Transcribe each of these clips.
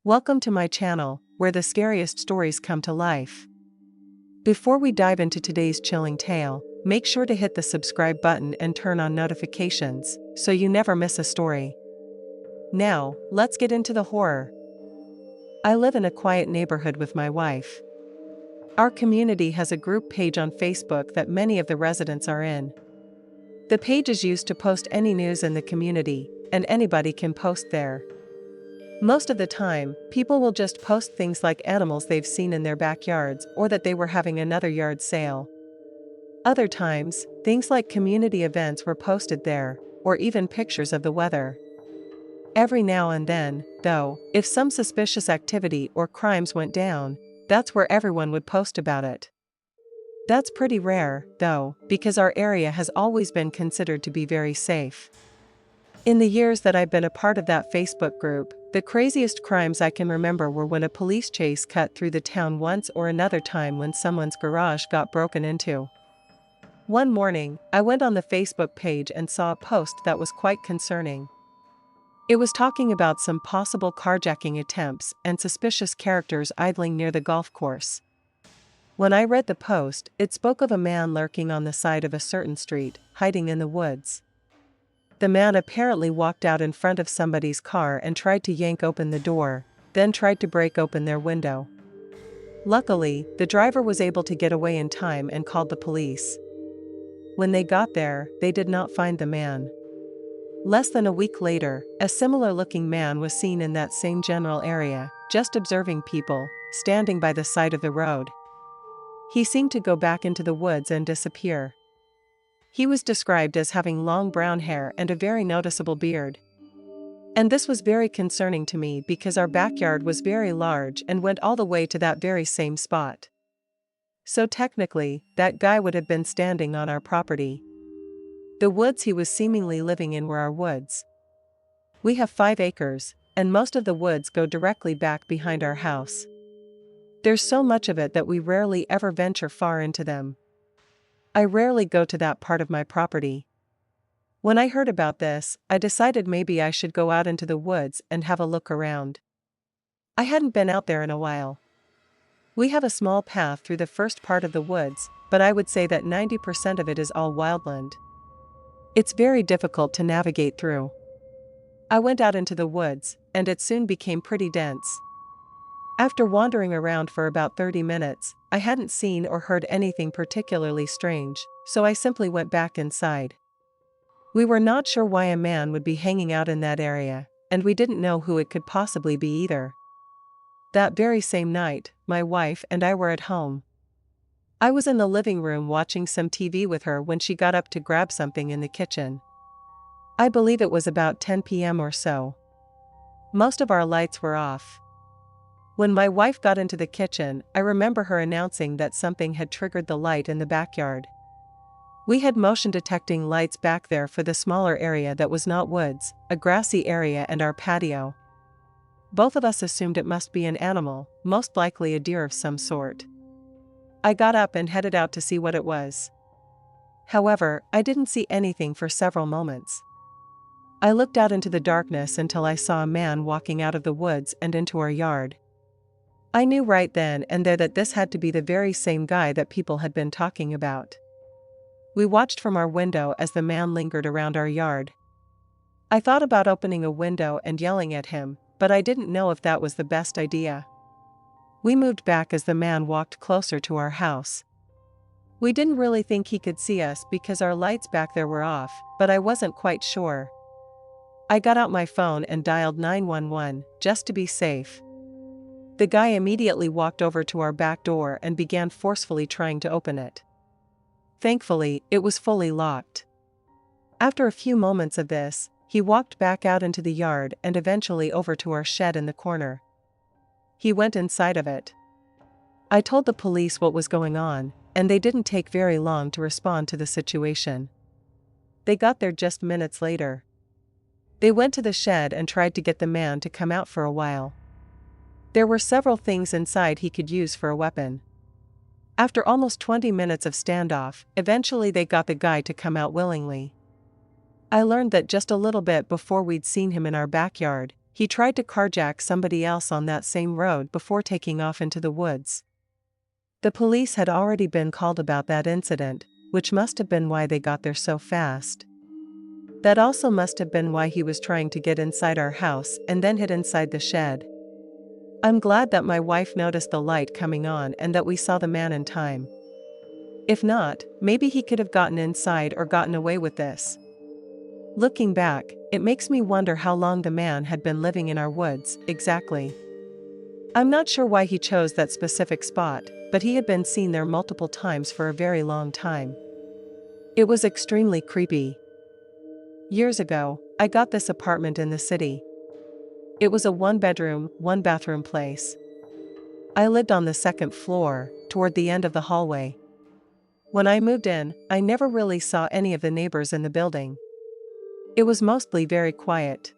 Welcome to my channel, where the scariest stories come to life. Before we dive into today's chilling tale, make sure to hit the subscribe button and turn on notifications, so you never miss a story. Now, let's get into the horror. I live in a quiet neighborhood with my wife. Our community has a group page on Facebook that many of the residents are in. The page is used to post any news in the community, and anybody can post there. Most of the time, people will just post things like animals they've seen in their backyards or that they were having another yard sale. Other times, things like community events were posted there, or even pictures of the weather. Every now and then, though, if some suspicious activity or crimes went down, that's where everyone would post about it. That's pretty rare, though, because our area has always been considered to be very safe. In the years that I've been a part of that Facebook group, the craziest crimes I can remember were when a police chase cut through the town once, or another time when someone's garage got broken into. One morning, I went on the Facebook page and saw a post that was quite concerning. It was talking about some possible carjacking attempts and suspicious characters idling near the golf course. When I read the post, it spoke of a man lurking on the side of a certain street, hiding in the woods. The man apparently walked out in front of somebody's car and tried to yank open the door, then tried to break open their window. Luckily, the driver was able to get away in time and called the police. When they got there, they did not find the man. Less than a week later, a similar-looking man was seen in that same general area, just observing people, standing by the side of the road. He seemed to go back into the woods and disappear. He was described as having long brown hair and a very noticeable beard. And this was very concerning to me because our backyard was very large and went all the way to that very same spot. So technically, that guy would have been standing on our property. The woods he was seemingly living in were our woods. We have 5 acres, and most of the woods go directly back behind our house. There's so much of it that we rarely ever venture far into them. I rarely go to that part of my property. When I heard about this, I decided maybe I should go out into the woods and have a look around. I hadn't been out there in a while. We have a small path through the first part of the woods, but I would say that 90% of it is all wildland. It's very difficult to navigate through. I went out into the woods, and it soon became pretty dense. After wandering around for about 30 minutes, I hadn't seen or heard anything particularly strange, so I simply went back inside. We were not sure why a man would be hanging out in that area, and we didn't know who it could possibly be either. That very same night, my wife and I were at home. I was in the living room watching some TV with her when she got up to grab something in the kitchen. I believe it was about 10 p.m. or so. Most of our lights were off. When my wife got into the kitchen, I remember her announcing that something had triggered the light in the backyard. We had motion detecting lights back there for the smaller area that was not woods, a grassy area, and our patio. Both of us assumed it must be an animal, most likely a deer of some sort. I got up and headed out to see what it was. However, I didn't see anything for several moments. I looked out into the darkness until I saw a man walking out of the woods and into our yard. I knew right then and there that this had to be the very same guy that people had been talking about. We watched from our window as the man lingered around our yard. I thought about opening a window and yelling at him, but I didn't know if that was the best idea. We moved back as the man walked closer to our house. We didn't really think he could see us because our lights back there were off, but I wasn't quite sure. I got out my phone and dialed 911, just to be safe. The guy immediately walked over to our back door and began forcefully trying to open it. Thankfully, it was fully locked. After a few moments of this, he walked back out into the yard and eventually over to our shed in the corner. He went inside of it. I told the police what was going on, and they didn't take very long to respond to the situation. They got there just minutes later. They went to the shed and tried to get the man to come out for a while. There were several things inside he could use for a weapon. After almost 20 minutes of standoff, eventually they got the guy to come out willingly. I learned that just a little bit before we'd seen him in our backyard, he tried to carjack somebody else on that same road before taking off into the woods. The police had already been called about that incident, which must have been why they got there so fast. That also must have been why he was trying to get inside our house and then hid inside the shed. I'm glad that my wife noticed the light coming on and that we saw the man in time. If not, maybe he could have gotten inside or gotten away with this. Looking back, it makes me wonder how long the man had been living in our woods, exactly. I'm not sure why he chose that specific spot, but he had been seen there multiple times for a very long time. It was extremely creepy. Years ago, I got this apartment in the city. It was a one-bedroom, one-bathroom place. I lived on the second floor, toward the end of the hallway. When I moved in, I never really saw any of the neighbors in the building. It was mostly very quiet.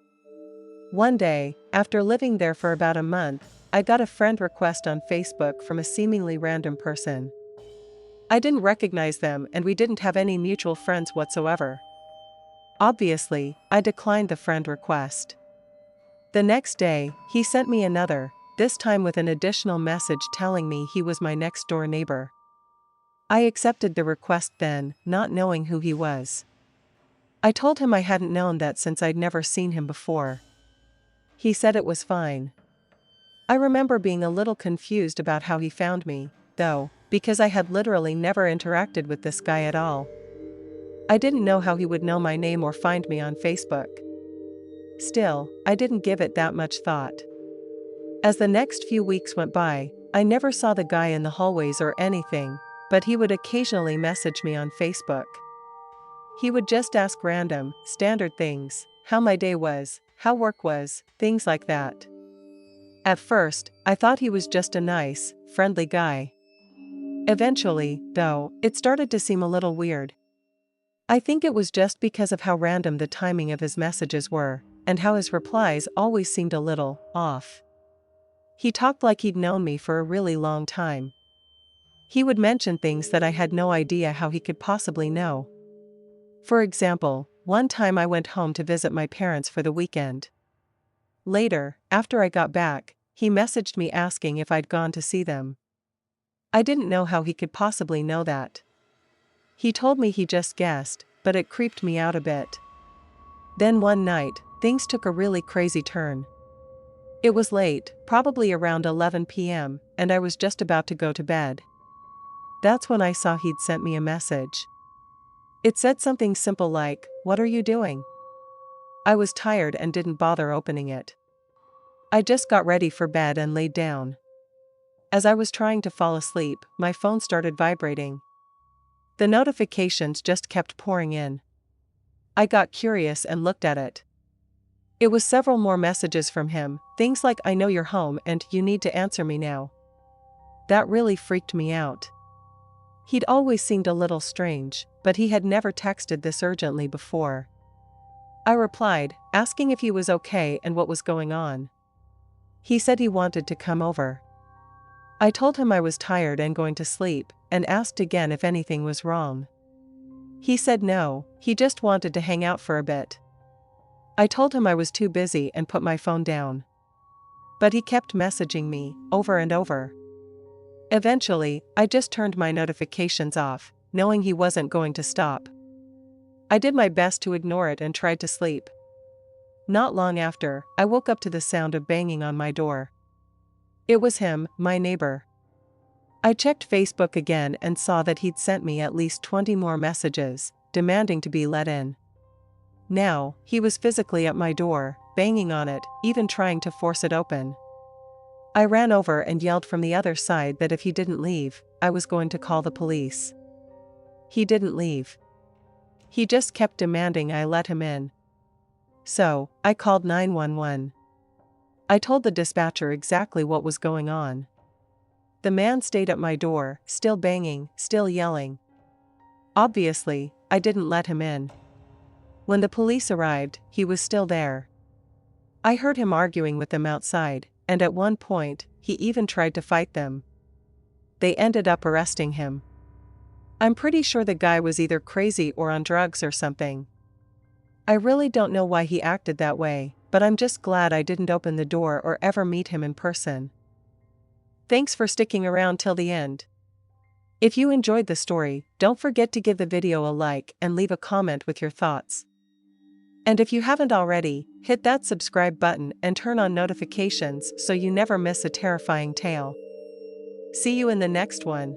One day, after living there for about a month, I got a friend request on Facebook from a seemingly random person. I didn't recognize them and we didn't have any mutual friends whatsoever. Obviously, I declined the friend request. The next day, he sent me another, this time with an additional message telling me he was my next-door neighbor. I accepted the request then, not knowing who he was. I told him I hadn't known that since I'd never seen him before. He said it was fine. I remember being a little confused about how he found me, though, because I had literally never interacted with this guy at all. I didn't know how he would know my name or find me on Facebook. Still, I didn't give it that much thought. As the next few weeks went by, I never saw the guy in the hallways or anything, but he would occasionally message me on Facebook. He would just ask random, standard things, how my day was, how work was, things like that. At first, I thought he was just a nice, friendly guy. Eventually, though, it started to seem a little weird. I think it was just because of how random the timing of his messages were, and how his replies always seemed a little off. He talked like he'd known me for a really long time. He would mention things that I had no idea how he could possibly know. For example, one time I went home to visit my parents for the weekend. Later, after I got back, he messaged me asking if I'd gone to see them. I didn't know how he could possibly know that. He told me he just guessed, but it creeped me out a bit. Then one night, things took a really crazy turn. It was late, probably around 11 p.m., and I was just about to go to bed. That's when I saw he'd sent me a message. It said something simple like, "What are you doing?" I was tired and didn't bother opening it. I just got ready for bed and laid down. As I was trying to fall asleep, my phone started vibrating. The notifications just kept pouring in. I got curious and looked at it. It was several more messages from him, things like "I know you're home and you need to answer me now." That really freaked me out. He'd always seemed a little strange, but he had never texted this urgently before. I replied, asking if he was okay and what was going on. He said he wanted to come over. I told him I was tired and going to sleep, and asked again if anything was wrong. He said no, he just wanted to hang out for a bit. I told him I was too busy and put my phone down. But he kept messaging me, over and over. Eventually, I just turned my notifications off, knowing he wasn't going to stop. I did my best to ignore it and tried to sleep. Not long after, I woke up to the sound of banging on my door. It was him, my neighbor. I checked Facebook again and saw that he'd sent me at least 20 more messages, demanding to be let in. Now, he was physically at my door, banging on it, even trying to force it open. I ran over and yelled from the other side that if he didn't leave, I was going to call the police. He didn't leave. He just kept demanding I let him in. So, I called 911. I told the dispatcher exactly what was going on. The man stayed at my door, still banging, still yelling. Obviously, I didn't let him in. When the police arrived, he was still there. I heard him arguing with them outside, and at one point, he even tried to fight them. They ended up arresting him. I'm pretty sure the guy was either crazy or on drugs or something. I really don't know why he acted that way, but I'm just glad I didn't open the door or ever meet him in person. Thanks for sticking around till the end. If you enjoyed the story, don't forget to give the video a like and leave a comment with your thoughts. And if you haven't already, hit that subscribe button and turn on notifications so you never miss a terrifying tale. See you in the next one.